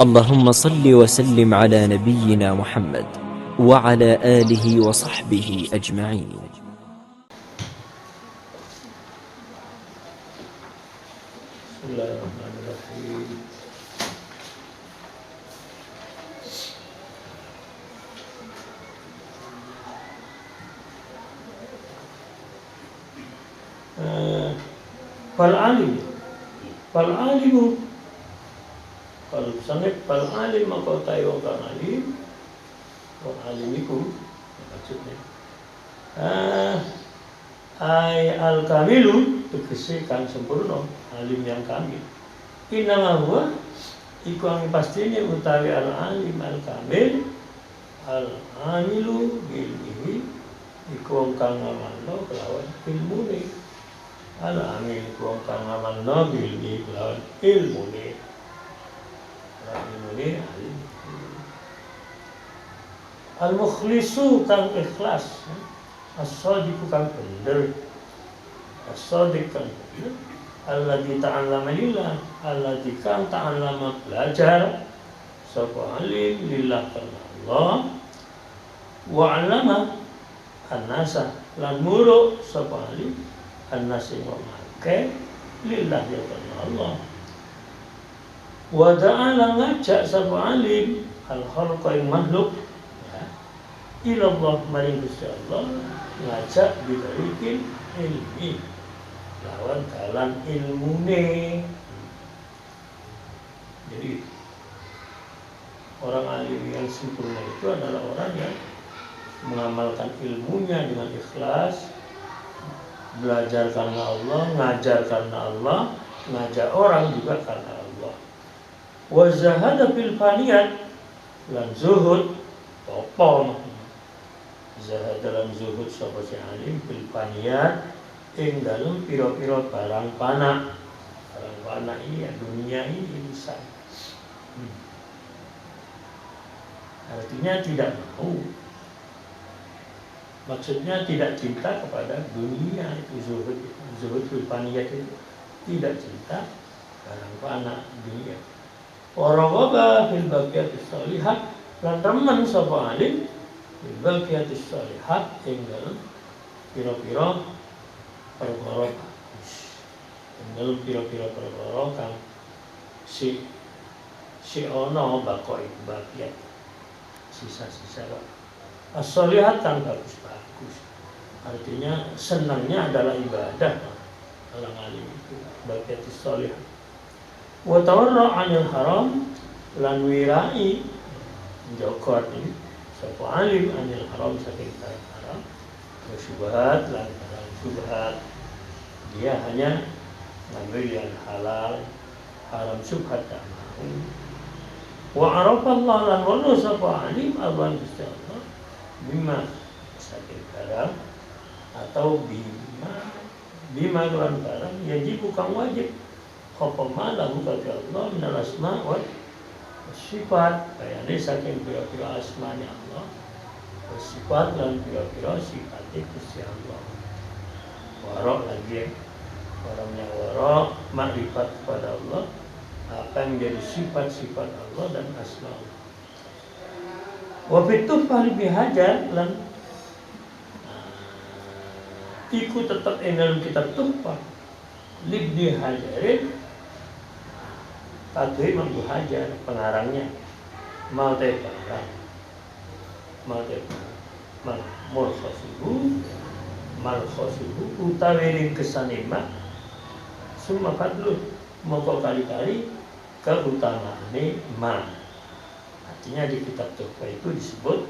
اللهم صل وسلم على نبينا محمد وعلى آله وصحبه أجمعين. Bismillahirrahmanirrahim. Fal alimu kalau sangat fal alim maka tayo kang alim wong alimiku maksudnya ay al kamilu tegese kang sempurna alim yang kamil inama huwa iku ang pastine utawi al alim al kamil al amilu ilmihi iku wong kang ngamalno kelawan ilmune al amil iku wong kang ngamalno ilmihi kelawan ilmune alim al mukhlisu kang ikhlas as-sadiqu kang bener as-sadiq kang bener alladzi ta'allama lillah alladzi kang ta'allama belajar sapa alim lillah karena Allah wa 'allama an-nasa lan mulu sapa alim an-nasi wa make lillah ya karena Allah wa ta'ala ngajak sapa alim al-khalqa ing makhluk ila Allah maring Gusti Allah ngajak bidarikin ilmi lawan dalan ilmune. Jadi orang alim yang sempurna itu adalah orang yang mengamalkan ilmunya dengan ikhlas, belajar karena Allah, ngajar karena Allah, ngajak orang juga karena Allah. Wa zahada fil faniyat lan zuhud apa zahad dalam zuhud sapa si alim fil faniyat ing dalem pira-pira barang pana. Barang pana ini ya dunia ini insan. Artinya tidak mau. Maksudnya tidak cinta kepada dunia itu zuhud. Zuhud fil faniyat itu tidak cinta barang pana dunia. Waragaba fil baqiyatis shalihat lan remen sapa alim fil baqiyatis shalihat ing dalem pira-pira perkara bagus. Ing dalem pira-pira perkara kang si ana baqiyat sisa-sisa as-shalihat kang bagus-bagus. Artinya senangnya adalah ibadah orang alim itu baqiyatis shalihat. Wa tawarra 'anil haram lan wirai njogot ini sapa alim 'anil haram saking haram wa syubhat lan syubhat dia hanya ngambil yang halal haram syubhat tak mau wa arafa Allah lan wa sapa alim Allah Gusti Allah bima saking haram atau bima lan barang yajib kang wajib apa malahu kata Allah minal asma wa sifat bayane saking pira-pira asmanya Allah sifat dan pira-pira sifatnya Gusti Allah warok lagi orangnya warok makrifat kepada Allah apa yang menjadi sifat-sifat Allah dan asma Allah wa fitufah bihajar lan ikut tetap dalam kitab Tuhfah libni hajarin Tadwi Imam Hajar pengarangnya Malte Barang Malkhosibu utawiring kesanima summa fadlu moko kali-kali keutamaane ma. Artinya di kitab Tuhfah itu disebut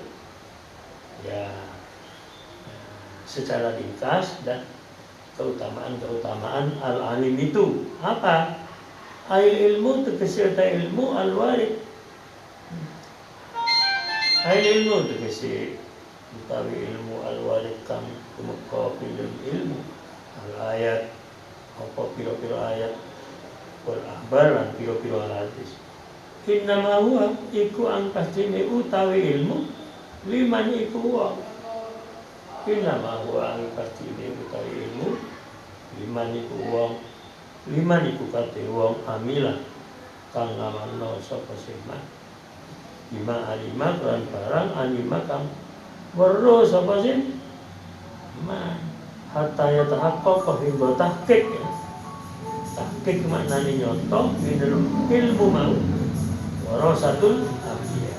ya secara ringkas dan keutamaan al-alim itu apa? Ail ilmu tegese ilmu al-warid. Ail ilmu tegese utawi ilmu al-warid kang tumeka ilmu al-ayat apa pira-pira ayat wal akhbar lan pira-pira hadis. Innama huwa iku ang pastine utawi ilmu liman iku wong inama wa pasti utawi ilmu liman iku wong liman iku kate wong amila kang ngamalno sapa sema bima alima kan barang alima kang weruh sapa sih man hatta ya tahaqqaq hingga tahqiq ya. Tahqiq maknanya nyontoh ilmu mau warasatul anbiya.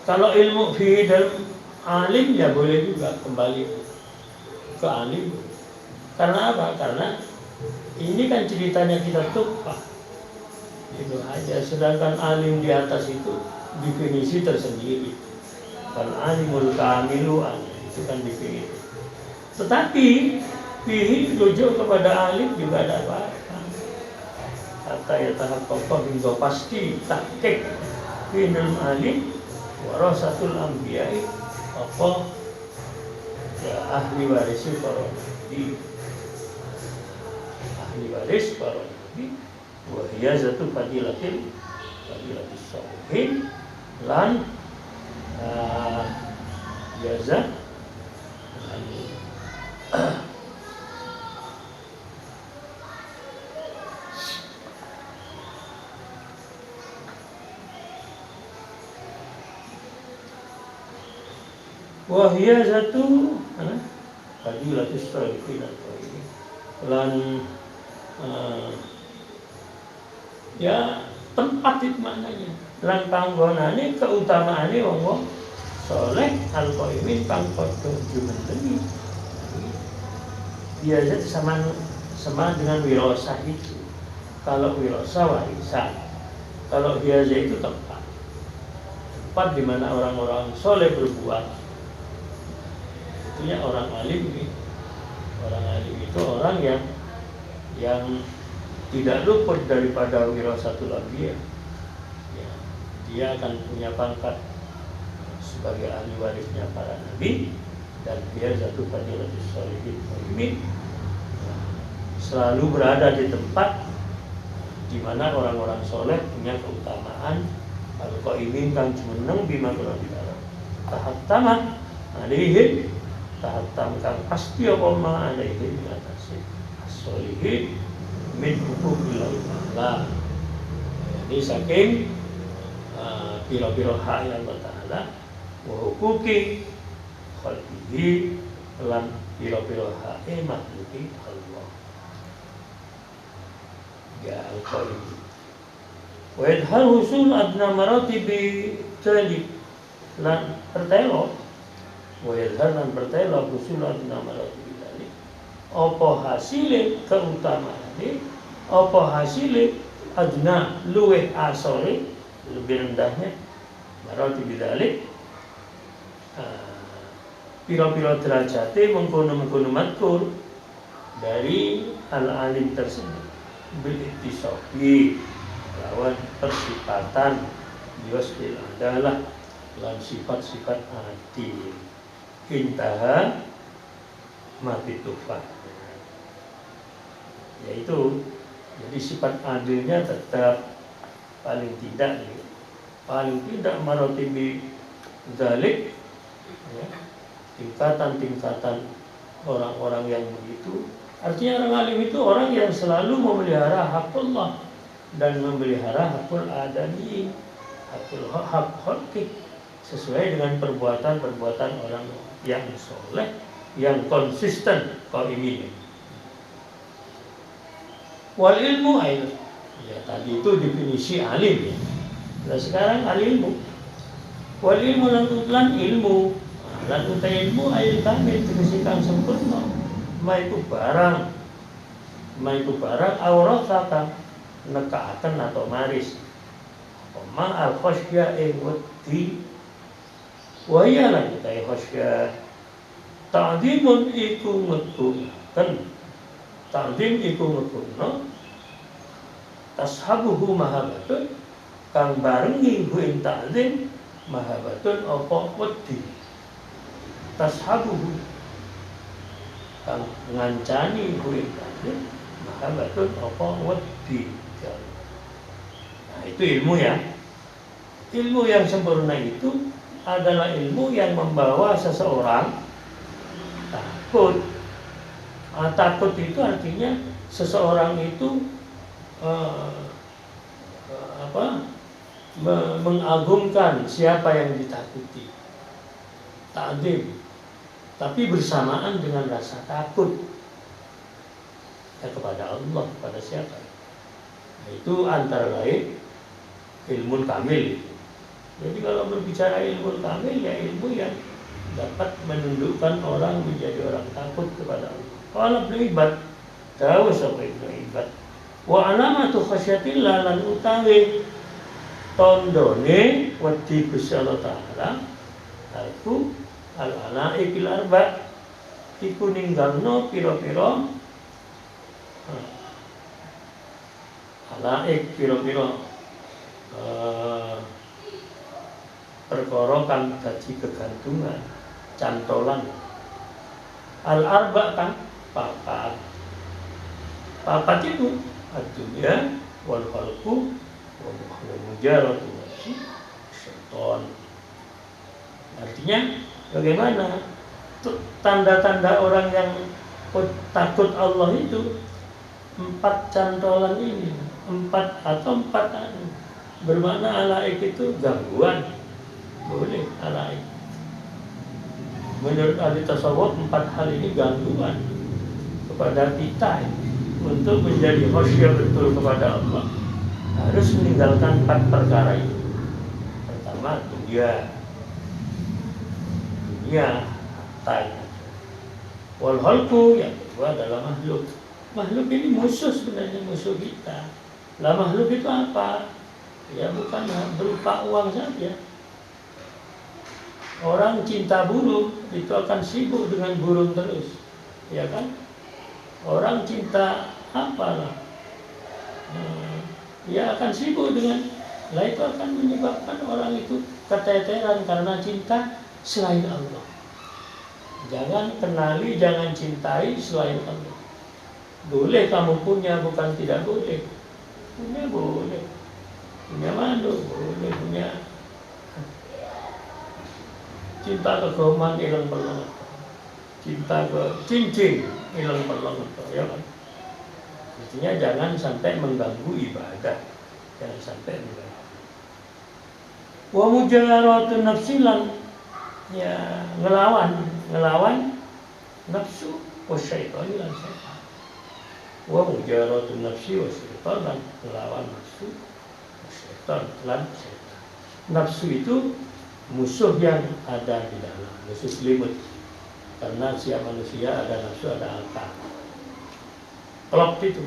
Kalau ilmu fi dalam alim ya boleh juga kembali ke alim. Karena apa? Karena ini kan ceritanya kita tumpah. Itu aja. Sedangkan alim di atas itu definisi tersendiri. Kan alimul kamilu itu kan definisi. Tetapi fihi rujuk kepada alim juga ada apa? Kata ya tahap kokoh hingga pasti tahqiq finul alim warasatul anbiya'i apa ya ahli waris para nabi ahli waris para nabi wa hiya zatu fadilatil sholihin lan jaza wahia satu fadilatus sholihin lan ya tempat itu maknanya lan panggonane keutamaane wong-wong saleh al-qaimin kang padha jumenengi biasa sama dengan wirasa itu. Kalau wirasa warisan, kalau biasa itu tempat di mana orang-orang soleh berbuat. Itunya orang alim ini. Orang alim itu orang yang tidak luput daripada wirasatul anbiya. Ya, dia akan punya pangkat sebagai ahli warisnya para nabi. Dan dia satu fadilatus sholihin ini selalu berada di tempat di mana orang-orang soleh punya keutamaan. Kalau kau ingin kang jumeneng bima kula dilarang tahap taman alaihi tahap tam kang pasti apa ma alaihi mengatasi sholihin min hukumillah ta'ala. Ini saking piro-piro hak yang bertaala wa hukuki khalqihi lan pira-pira hae makhluki Allah. Ya al-qaim. Wa idhar husul adna maratibi talib lan pertelo wa idhar lan pertelo husul adna maratibi talib. Apa hasile keutamaane? Apa hasile adna luweh asore lebih rendahnya maratibi talib. Pira-pira derajate mengkono-mengkono matur dari al-alim tersebut bil ittisafi lawan persifatan yusbil adalah lan sifat-sifat adil intaha mati tufah, yaitu jadi sifat adilnya tetap paling tidak maratibi dzalik ya, tingkatan-tingkatan orang-orang yang begitu. Artinya orang alim itu orang yang selalu memelihara hak Allah dan memelihara hakul adami, hak khalqi sesuai dengan perbuatan-perbuatan orang yang soleh, yang konsisten qaimin. Wal ilmu ail. Ya tadi itu definisi alim ya. Nah sekarang al-ilmu. Wal ilmu lan ilmu. Lan utai ilmu ail kamil tegese kang sempurna. Maiku barang aurat kang nekaaken atau maris. Ma al-khasyya wedi wa ya lan utai khasyya ta'dimun iku ngetuken. Ta'dim iku ngetuno tashabuhu mahabbatun kang barengi ing ta'dim mahabbatun apa wedi. Tashabuhu kang ngancani ing ta'dim mahabbatun apa wedi. Nah itu ilmu ya. Ilmu yang sempurna itu adalah ilmu yang membawa seseorang takut. Takut itu artinya seseorang itu mengagungkan siapa yang ditakuti, ta'zim, tapi bersamaan dengan rasa takut ya kepada Allah, kepada siapa. Itu antara lain ilmu kamil. Jadi kalau berbicara ilmu kamil, ya ilmu yang dapat menundukkan orang menjadi orang takut kepada Allah. Kalau beribadah, tahu sampai beribadah. Wa alamatu khasyatillah, lan utawi tondone wedi Gusti Allah Ta'ala aku al-alaikil arba, iku ninggalno pira-pira alaik, pira-pira perkara kang dadi kegantungan, cantolan. Al-arba kan papat. Papat itu ad-dunya wal khalqu wa mujarratu nafsi syaitan. Artinya bagaimana tanda-tanda orang yang takut Allah itu 4 cantolan ini, 4 bermakna alaik itu gangguan, boleh alaik. Menurut ahli tasawuf 4 hal ini gangguan kepada kita untuk menjadi khasyah betul kepada Allah. Harus meninggalkan 4 perkara itu. Pertama dunia, harta. Wal khalqu, yang kedua adalah makhluk. Makhluk ini musuh, sebenarnya musuh kita. Lah makhluk itu apa? Ya bukan berupa uang saja. Orang cinta burung itu akan sibuk dengan burung terus, ya kan? Orang cinta apalah, dia akan sibuk dengan, lah itu akan menyebabkan orang itu keteteran karena cinta selain Allah. Jangan kenali, jangan cintai selain Allah. Boleh kamu punya, bukan tidak boleh. Punya boleh, punya mandu boleh, punya cinta ke goman ilang pelong, cinta ke cincin ilang pelong, ya kan? Artinya jangan sampai mengganggu ibadah, jangan sampai mengganggu. Wa mujaratun nafsilan, ya ngelawan nafsu wa syaitan lan syaitan. Wa mujaratun nafsi wa syaitan, lan ngelawan nafsu wa syaitan lan syaitan. Nafsu itu musuh yang ada di dalam, musuh selimut. Karena setiap manusia ada nafsu, ada akal. Klop itu.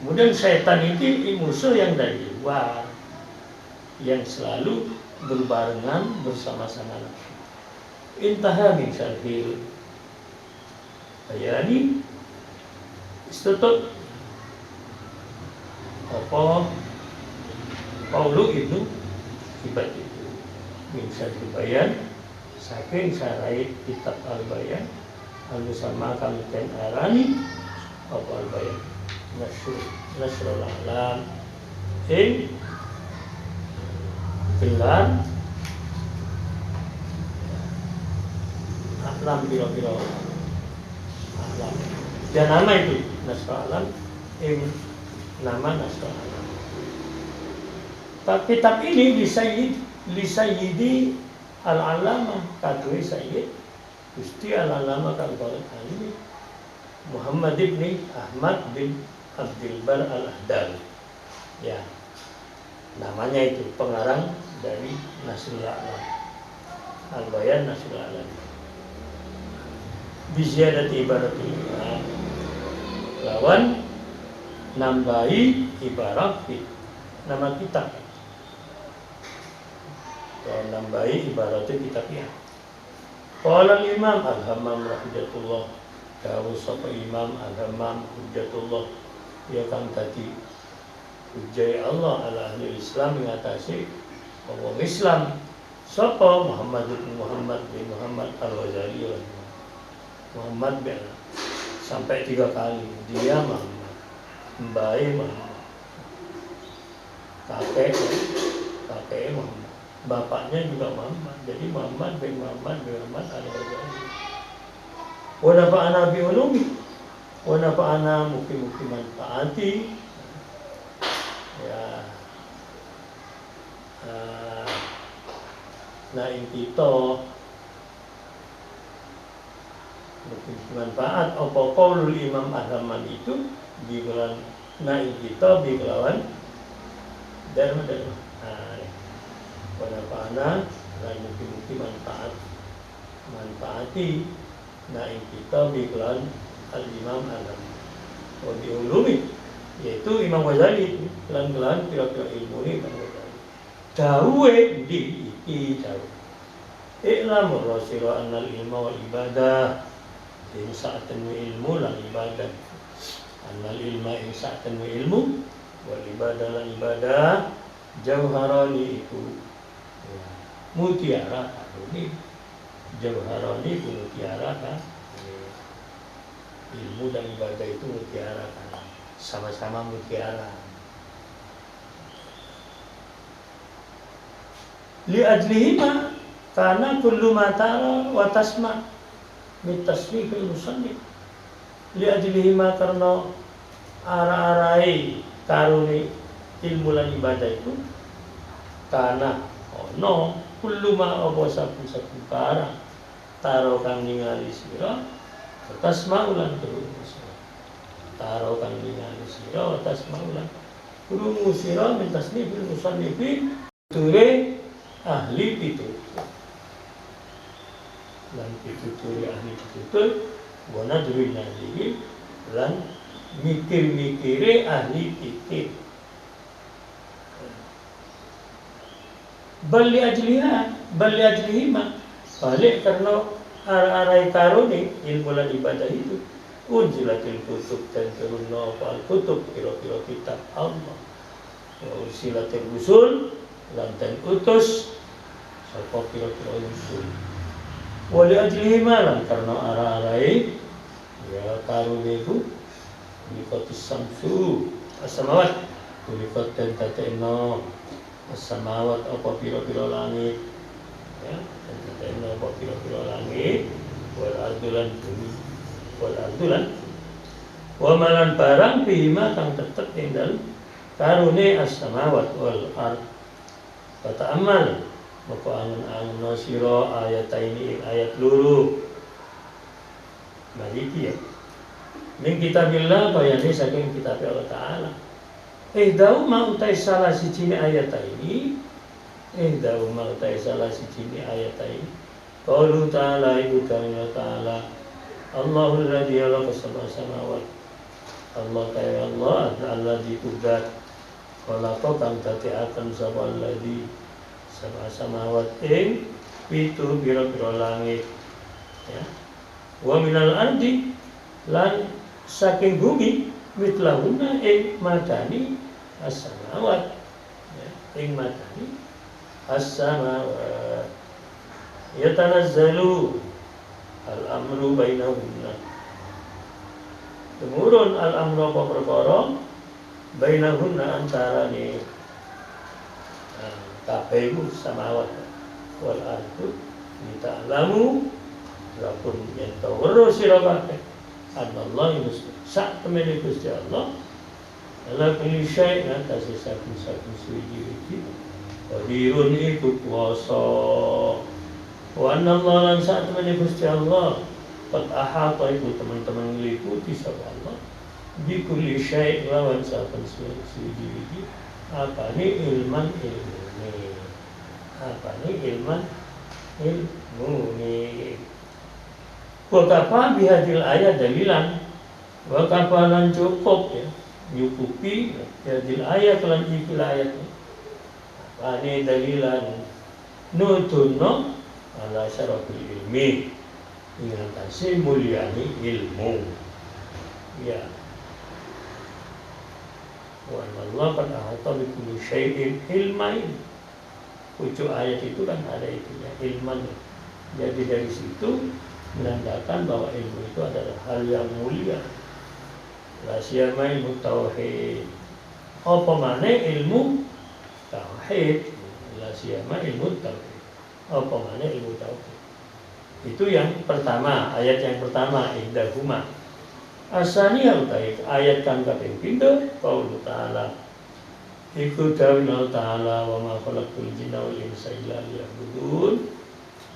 Kemudian syaitan itu musuh yang dari luar, yang selalu berbarengan bersama-sama nafsu. Intaha min syarhil bayani istutut apa Paulu itu ibadah itu min syarhil bayan saking sarai kitab al-bayan anu sama kami kan arani apa al-bayan nasrul alam gelar alam biro-biro alam. Dan nama itu nasrul alam, nama nasrul alam. Kitab ini Lisayyidi al-alama kadui Sayyid Gusti al-alama Al-Qur'ani Muhammad ibn Ahmad bin Abdul Bar al-Ahdal. Ya, namanya itu pengarang dari Nasrul Alam, Al-Bayan Nasrul Alam. Biziadat ibarati, lawan nambahi ibarat nama kitab. Nambahi ibaratnya kitabnya. Qala al-Imam Al-Hammam rahimahullah, dawuh sapa Imam Al-Hammam hujjatullah, ya kang dadi hujjah Allah ala ahli Islam mengatasi wong Islam. Sapa Muhammad bin Muhammad Al-Ghazali, Muhammad bin sampai 3 kali dia Muhammad, mbae Muhammad, kakek Muhammad. bapaknya juga Muhammad. Jadi Muhammad bin Muhammad bin Muhammad al-Ghazali. Wa nafa'ana bi ulumi wa nafa'ana muki-muki manfaati. Ya. Nah kita mungkin manfaat apa qaulul Imam Ahmad itu dikelawan naik kita dikelawan dharma. Pada panah dan mungkin manfaati naik kita dikelawan al Imam Ahmad. Diulumi yaitu Imam Ghazali kelan-kelan kira-kira ilmu ini Imam Ghazali. Dawe di iki dawe. Iklam rasira annal ilma wal ibadah. Ing sa'atan ilmu lan ibadah. Annal ilma ing sa'atan ilmu wal ibadah lan ibadah jauharani itu mutiara ini jauharani itu mutiara kan. Ilmu dan ibadah itu mutiara kan, sama-sama mutiara. Li ajlihima karena kullu matara wa tasma min tasrifil musannif. Li ajlihima karena ara-arai karuni ilmu lan ibadah itu karena ono kullu ma apa saben-saben barang taro kang ningali sira tasmaulan krungu sira. Taro kang ningali sira tasmaulan krungu sira min tasnifil musannifi ture ahli pitutur. Lan pitutur ahli pitutur wana duwi nadi lan mikir-mikire ahli fikih. Bali ajlihima balik karena arai karuni ilmu lan ibadah itu unjilatil kutub dan turunna fal kutub kira-kira kitab Allah wa usilatil rusul lan dan utus sapa kira-kira rusul wali ajlihima lan karena arai ya karuni itu likotis samsu as-samawat likot dan tateno as-samawat apa pira-pira langit ya dan apa pira-pira langit wal ardulan bumi wal ardulan wa malan barang bima kang tetep ing dalem karune as-samawat wal ard kata amal moko angen-angen sira ayat ini ayat luru maliki ya min kitabillah bayane saking kitab Allah Ta'ala. Daw ma utai salah siji ayat ini. Daw ma utai salah siji ayat ini. Qaulu ta'ala ibu ta'ala Allahul ladzi khalaqa sab'a samawat. Allah kaya Allah alladzi tudat khalaqa kang dadiaken sapa alladzi sab'a samawat ing pitu pira-pira langit. Ya. Wa minal ardi lan saking bumi mitlahuna ing madani as-samawat ya ing madani as-samawat yatanazzalu al-amru bainahunna tumurun al-amru apa perkara bainahunna antarane kabeh samawat wal ardu ta'lamu lakun yen tawru sira kabeh Allah Gusti sak temene Gusti Allah ala kulli syai' ngatasi saben-saben suci-suci qadirun iku kuwasa wa anna Allah lan sak temene Gusti Allah qad ahata iku teman-teman ngliputi sapa Allah bi kulli syai' lawan saben suci-suci apane ilman ilmune apane ilman ilmune. Wakafa bihadil ayat dalilan wakafa lan cukup ya nyukupi bihadil ayat lan ikil ayat ini dalilan nutunno ala syarafil ilmi ingatasi mulyani ilmu ya wa Allah qad ahata bi kulli syai'in ilmain. Pucuk ayat itu kan ada itunya ilman. Jadi dari situ menandakan bahwa ilmu itu adalah hal yang mulia. La siyama ilmu tauhid. Apa mana ilmu tauhid? La siyama ilmu tauhid. Apa mana ilmu tauhid? Itu yang pertama, ayat yang pertama, ihdahuma. Asani utai ayat kang kaping pindho, qaulu ta'ala. Iku dawuh ta'ala wa ma khalaqtul jinna wal insa illa liya'budun.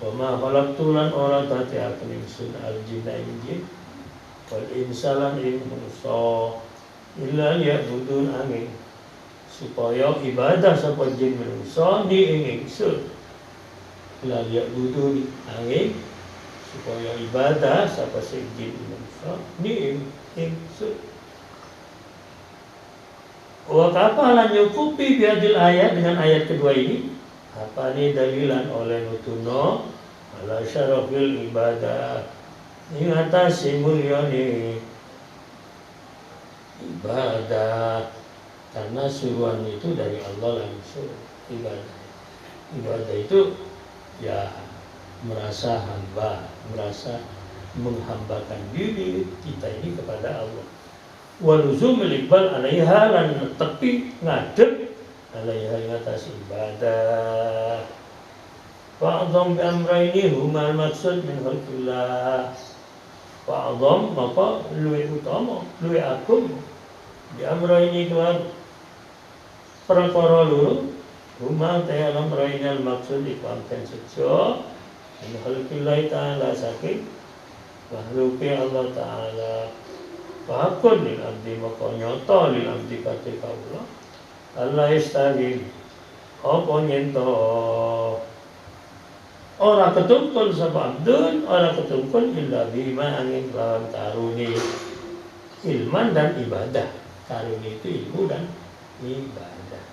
Wa ma khalaqtu lan ora dadi aku ingsun al jinna ing jin wal insa lan ing manusa illa liya'budun angin supaya ibadah sapa jin manusa ni ing ingsun. Illa liya'budun angin supaya ibadah sapa sing jin manusa ni ing ingsun. Wa kafalan yukupi biadil ayat dengan ayat kedua ini. Apa ini dalilan oleh nutuno ala syarafil ibadah ing atas mulyane ibadah, karena suruhan itu dari Allah langsung. Ibadah itu ya merasa hamba, merasa menghambakan diri kita ini kepada Allah. Waluzumul iqbal alaiha lan tepi ngadep alaiha ing atas ibadah. Fa'adham bi amraini huma maksud min khalqillah. Fa'adham maka luwih utama, luwih agung bi amraini kelan perkara loro huma ta'ala amraini al maksud ikwamkan sejo min khalqillah ta'ala saking makhluke Allah ta'ala. Fa'akun lil abdi maka nyata lil abdi kate kawula Allah istagil apa nyento ora ketungkul sapa abdun, ora ketungkul illa bima angin lawan karuni ilman dan ibadah. Karuni itu ilmu dan ibadah.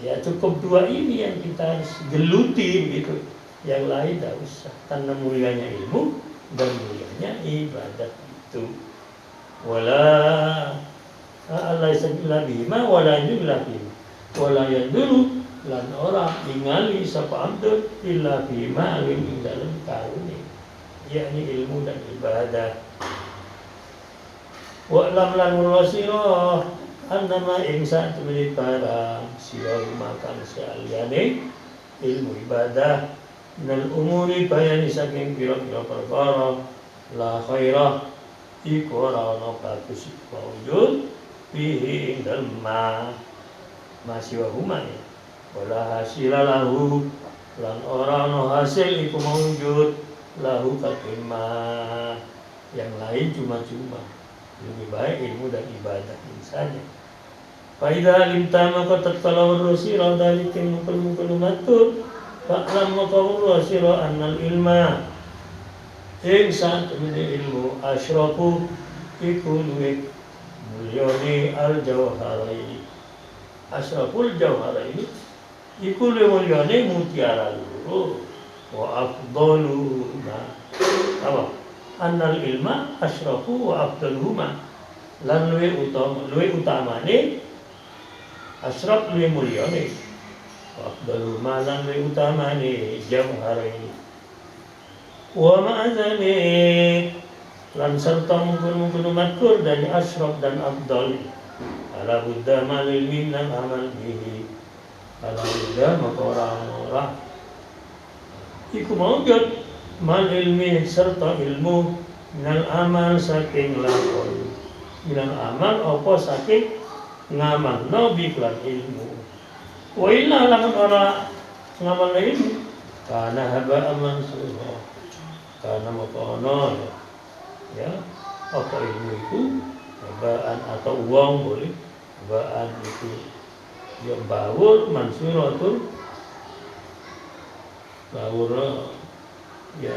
Ya cukup dua ini yang kita harus geluti gitu. Yang lain tidak usah, karena mulianya ilmu dan mulianya ibadah itu. Wala Allah sabila bima wala yudla bima wala yadulu lan ora ningali sapa abdun illa bima ing dalem karunia, yakni ilmu dan ibadah. Wa lam lan wasira annama ing sak temene barang sira makan saliyane ilmu ibadah nal umuri bayani saking pira-pira perkara la khairah iku ora ana bagus wujud fihi ing dalem masih wahuma ya wala hasila lahu lan ora ana hasil iku mawujud lahu katima, yang lain cuma-cuma. Lebih baik ilmu dan ibadah ini saja. Faida limta maka tatkala rusira dalikin mukul matur fa'lam maka rusira annal ilma ing saat ini ilmu asyrafu iku luwih mulyane al jawharaini. Asyraful jawharaini iku luwih mulyane mutiara loro wa afdalu apa annal ilma asyrafu wa afdaluhuma lan luwih utamane asyraf luwih mulyane wa afdaluhuma lan luwih utamane jawharaini. Wa ma'azalik lan serta mungkun matur dari asyraf dan afdal ala buddha malil minnan amal bihi ala buddha maka orang-orang iku mawujud mal ilmi serta ilmu minal amal saking lakon minal amal apa saking ngamal nabi kelan ilmu wa illa lamun ora ngamal ilmu kana haba aman surah karena makonon ya apa ilmu itu habaan atau uang boleh habaan itu ya bawur mansuratul bawur ya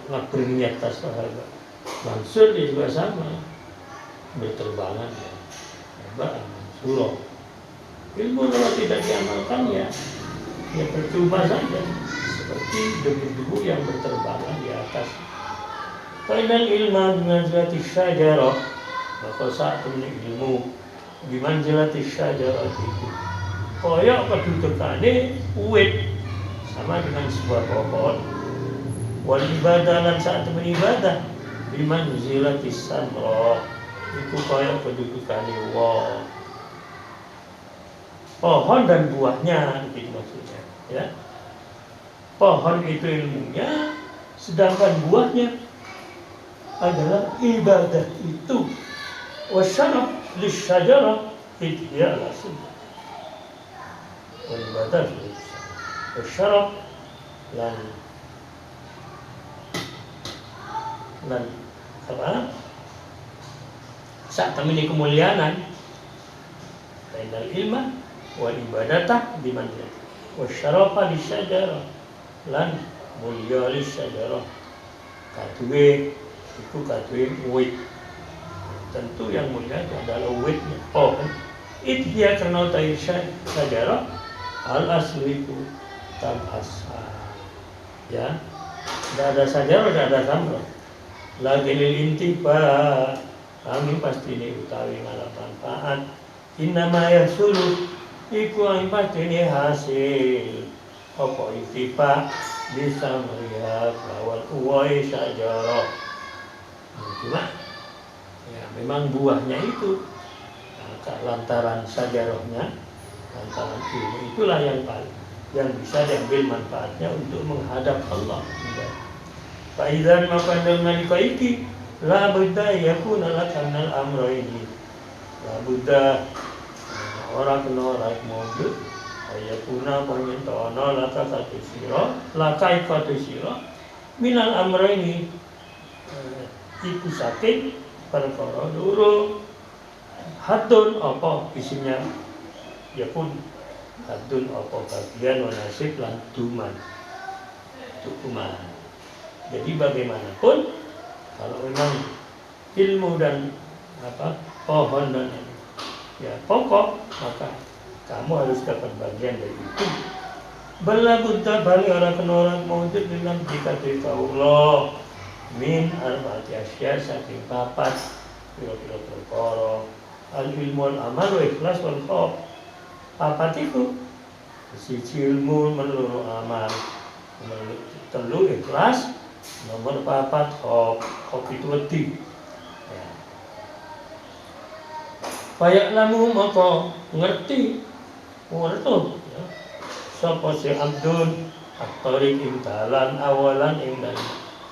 ngakringnya atas sahabat mansur dia juga sama berterbangan ya habaan mansurah ilmu kalau tidak diamalkan ya percuma saja seperti debu-debu yang berterbangan di atas. Fainal ilma bimanzilati syajarah maka saat ini ilmu bimanzilati syajarah itu koyok kedudukannya uwit sama dengan sebuah pohon. Wal ibadah dan saat beribadah bimanzilati samrah itu koyok kedudukannya pohon dan buahnya gitu maksudnya. ya. Pohon itu ilmunya, sedangkan buahnya adalah ibadah itu. Wasyaraf lisyajarah idhiya sunnah. Ibadah wasyaraf lan apa? Saat temani kemuliaan bainal ilma wal ibadatah bimanzil wasyarafa lisyajarah lan mulya lisyajarah katwe itu katwe wit. Tentu yang mulia itu adalah witnya pohon. Idhiya karena ta'i syajarah al asli itu tabasa, ya. Tidak ada syajarah, tidak ada samra. Lagi intiba kami pasti ini utawi ngalah manfaat. Innama yasulu iku ang pasti ini hasil apa intiba bisa melihat lawan uwai syajarah. Cuma ya memang buahnya itu lantaran syajarahnya, lantaran ilmu itulah yang bisa diambil manfaatnya untuk menghadap Allah. Faidan maka dengan iki la budda yakuna lakanal amraini. La budda ora kena ora mawjud ayakuna panyentono laka satu sira lakai satu sira minal amraini iku saking perkara loro. Hadun apa isinya ya pun hadun apa bagian nasib lan duman. Jadi bagaimanapun kalau memang ilmu dan pohon dan ya pokok, maka kamu harus dapat bagian dari itu. Bala buddha bali orang kenoran mawujud dalam jika Allah min arba'ati asya saking papat pira-pira perkara al ilmu wal amal wa ikhlas wal khauf. Papat itu siji ilmu, menurut amal, telu ikhlas, nomor papat khauf itu wedi. Ya. Faya'lamu maka ngerti ya. Sapa si abdun aktorik imtalan awalan imdan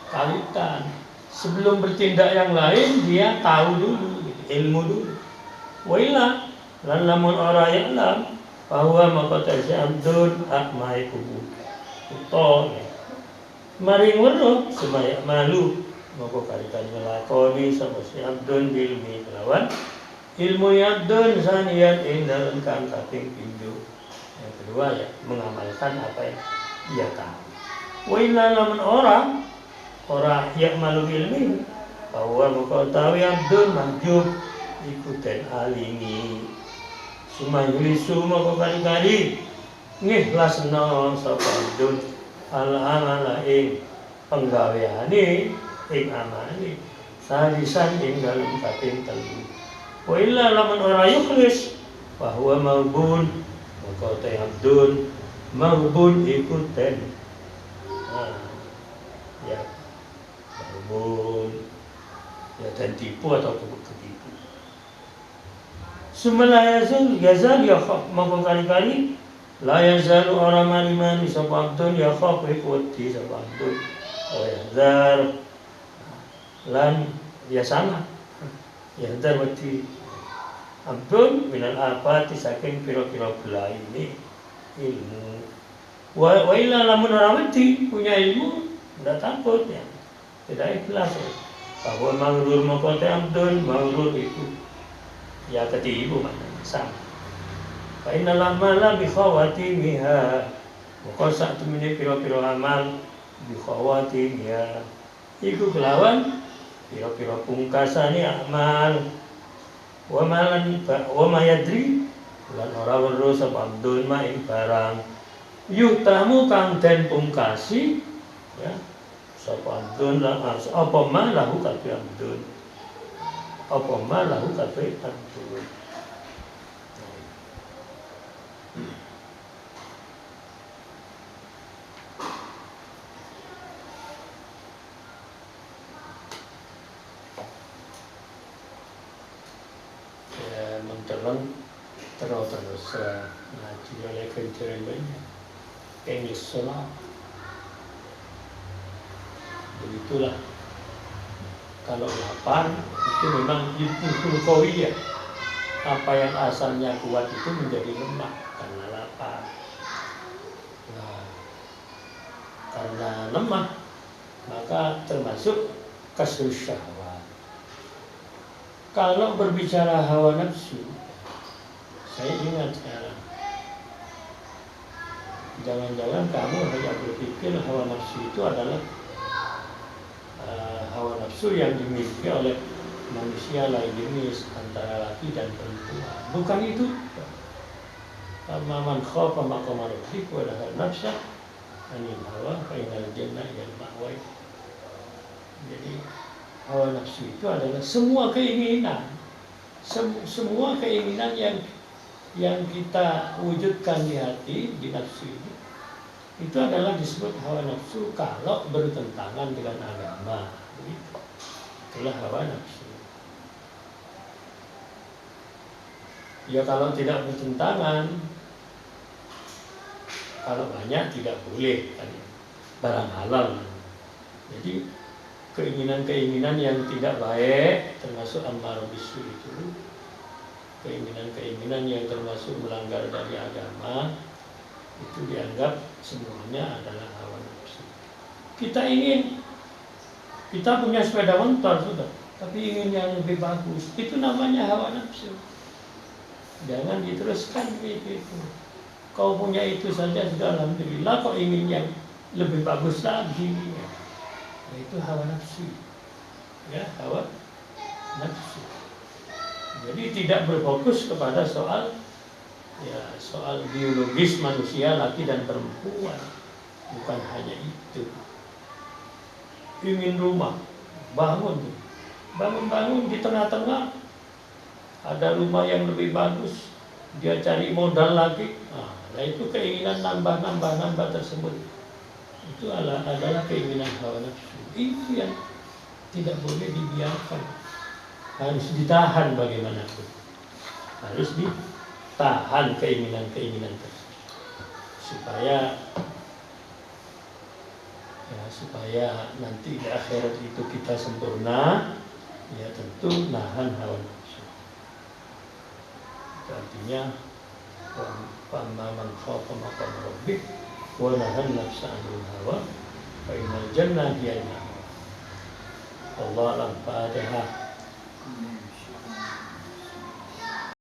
kalitan. Sebelum bertindak yang lain dia tahu dulu, ilmu dulu. Wailah lan lamun ora ya'lam bahwa maka si abdun akmai kubu uto mari weruh semaya malu maka kalitan ngelakoni sama si abdun ilmi kelawan ilmu abdun saniat dalam kang kaping pindho. Yang kedua ya mengamalkan apa yang dia tahu. Wailah lamun ora ya malu ilmi bahwa maka tawi abdun mahjub ikutan alingi sumayulisu maka kali-kali ngihlasna sapa abdun al-amala ing penggaweane ing amane salisan ing dalem kaping telu. Wa illa lamun ora yukhlis bahwa maubun maka ta abdun maubun ikutan ya maubun ya dan tipu atau ketipu. Sumala yazal ya khaf maka kali-kali la yazalu orang mani sapa abdun ya khaf ikuti sapa abdun wa yazar lan ya sama ya yazar wati abdun minal afati saking pira-pira bela ini ilmu wa illa lamun ora wedi punya ilmu ndak takut ya tidak ikhlas bahwa maghrur maka abdun maghrur itu ya ketipu maknanya sama. Fa innal amala bi khawatimiha maka sak temene pira-pira amal bi khawatimiha iku kelawan pira-pira pungkasane amal wa mayadri lan ora weruh sapa abdun ma ing barang yutamu kang den pungkasi ya sapa abdun lan apa ma lahu kabeh abdun apa ma lahu kabeh abdun. Mentelon terus ngaji oleh kencereng banyak kengis sholat. Begitulah. Kalau lapar itu memang yudhul qawiyah. Apa yang asalnya kuat itu menjadi lemah karena lapar. Nah, karena lemah maka termasuk kasrus syahwat. Kalau berbicara hawa nafsu, saya ingat sekarang, jangan-jangan kamu hanya berpikir hawa nafsu itu adalah hawa nafsu yang dimiliki oleh manusia lain jenis antara laki dan perempuan. Bukan itu. Man khafa maqama rabbih wa nahaa nafsa 'anil hawa fa innal jannata hiyal ma'wa. Jadi hawa nafsu itu adalah semua keinginan, semua keinginan yang kita wujudkan di hati, di nafsu ini, itu adalah disebut hawa nafsu kalau bertentangan dengan agama. Itulah hawa nafsu. Ya kalau tidak bertentangan, kalau banyak tidak boleh kan, barang halal. Jadi keinginan-keinginan yang tidak baik termasuk ammarah bisu itu, keinginan-keinginan yang termasuk melanggar dari agama, itu dianggap semuanya adalah hawa nafsu. Kita punya sepeda motor sudah, tapi ingin yang lebih bagus, itu namanya hawa nafsu. Jangan diteruskan begitu. Kau punya itu saja sudah alhamdulillah, kau ingin yang lebih bagus lagi. Nah, itu hawa nafsu. Ya, hawa nafsu. Jadi tidak berfokus kepada soal biologis manusia laki dan perempuan. Bukan hanya itu. Ingin rumah, bangun di tengah-tengah ada rumah yang lebih bagus, dia cari modal lagi. Nah itu keinginan nambah tersebut. Itu adalah keinginan hawa nafsu. Itu yang tidak boleh dibiarkan. Harus ditahan bagaimanapun. Harus ditahan keinginan-keinginan tersebut. Supaya nanti di akhirat itu kita sempurna, ya tentu nahan hawa nafsu. Artinya man khafa maqama rabbih wa nahaa nafsa 'anil hawa fa innal jannata hiyal ma'wa. Allahu a'lam. Fatihah.